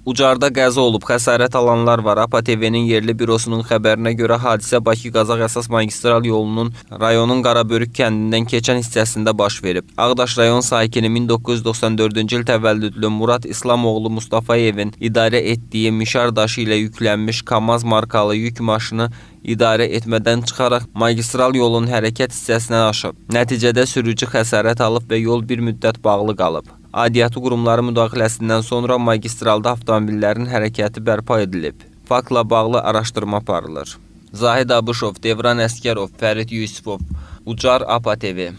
Ucarda qəza olub, xəsarət alanlar var. APA TV-nin yerli bürosunun xəbərinə görə hadisə Bakı-Qazax əsas magistral yolunun rayonun Qarabörük kəndindən keçən hissəsində baş verib. Ağdaş rayon sakini 1994-cü il təvəllüdlü Murad İslamoğlu Mustafayevin idarə etdiyi mişar daşı ilə yüklənmiş KAMAZ markalı yük maşını idarə etmədən çıxaraq magistral yolun hərəkət hissəsinə aşıb. Nəticədə sürücü xəsarət alıb və yol bir müddət bağlı qalıb. Aidiyyatı qurumları müdaxiləsindən sonra magistralda avtomobillərin hərəkəti bərpa edilib. Faktla bağlı araşdırma aparılır. Zahid Abışov, Devran Əskərov, Fərid Yusifov, Ucar APA TV.